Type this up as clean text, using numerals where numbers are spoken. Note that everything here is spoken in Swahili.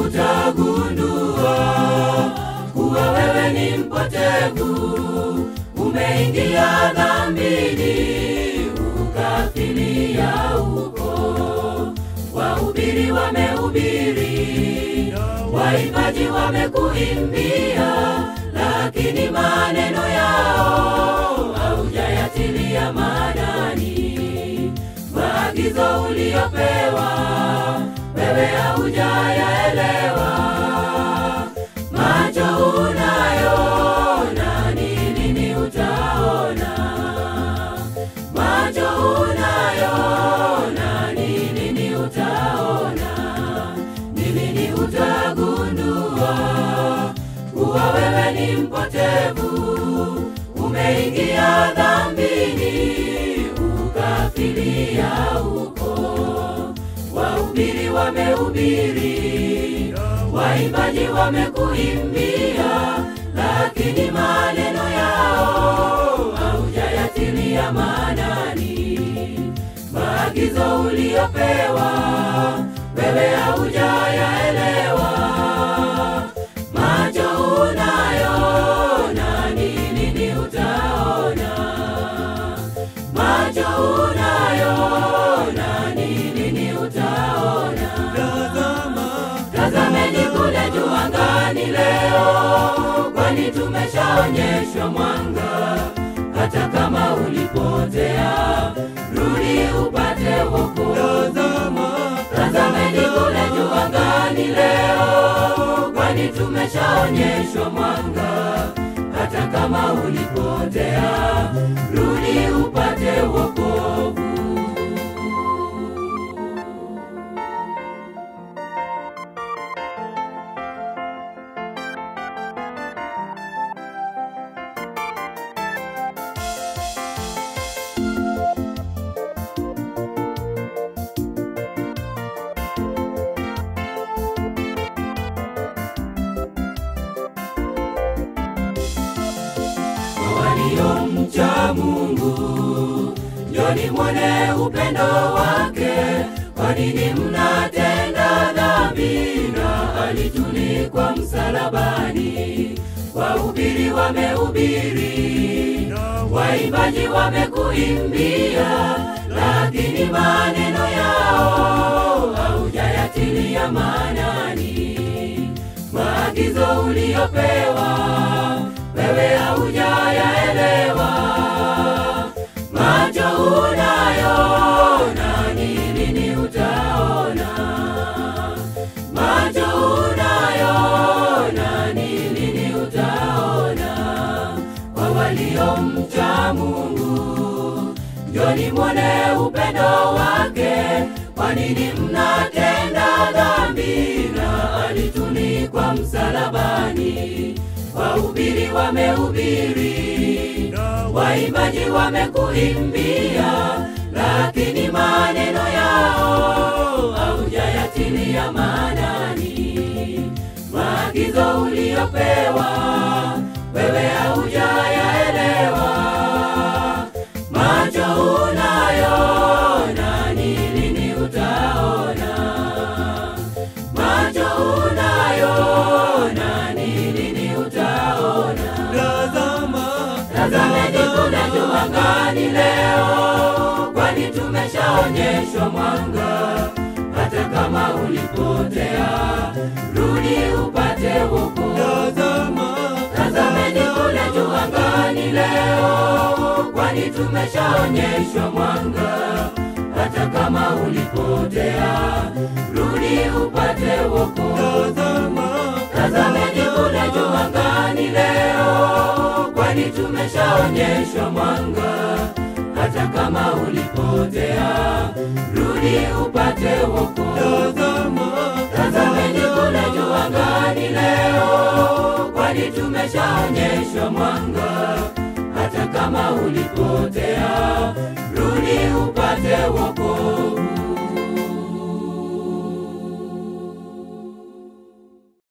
utagundua kuwa wewe ni mpotevu, umeingia dhambini ukafilia huko. Wahubiri wamehubiri, waimbaji wamekuimbia, lakini maneno yao haujayatilia maanani. Maagizo uliyopewa wewe haujayaelewa. Macho unayoona ni nini utaona? Macho unayoona ni nini utaona? Ni nini utagundua kuwa wewe ni mpotevu, umeingia dhambini ukafilia huko. Wahubiri wamehubiri, waimbaji wamekuimbia, lakini maneno yao haujayatilia maanani. Maagizo uliyopewa wewe haujayaelewa. Macho unayoona ni nini utaona? Macho unayoona ni nini utaona? Tazameni kule juu angani leo, kwani tumeshaonyeshwa mwanga. Hata kama ulipotea, rudi upate wokovu. Tazameni kule juu angani leo, kwani tumeshaonyeshwa mwanga. Hata kama ulipotea, rudi upate wokovu. Waliomcha Mungu, njoni mwone upendo wake. Kwa nini mnatenda dhambi na alitulikwa msalabani? Wahubiri wamehubiri, waimbaji wamekuimbia, lakini maneno yao haujayatilia maanani. Maagizo uliyopewa wewe haujayaelewa. Macho unayoona ni nini utaona? Macho unayoona ni nini utaona? Kwa waliomcha Mungu, njoni mwone upendo wake. Kwa nini mnatenda dhambi na alitulikwa msalabani? Wahubiri wamehubiri, waimbaji wamekuimbia, lakini maneno yao haujayatilia maanani. Maagizo uliyopewa wewe haujayaelewa. Macho unayoona ni nini utaona? Macho unayoona ni nini utaona? Tazameni kule juu angani leo, kwani tumeshaonyeshwa mwanga. Hata kama ulipotea, rudi upate wokovu. Tazameni kule juu angani leo, kwani tumeshaonyeshwa mwanga. Hata kama ulipotea, rudi upate wokovu. Tazameni kule juu angani leo, kwani tumeshaonyeshwa mwanga. Hata kama ulipotea, rudi upate wokovu. Tazameni kule juu angani leo, kwani tumeshaonyeshwa mwanga. Hata kama ulipotea, rudi upate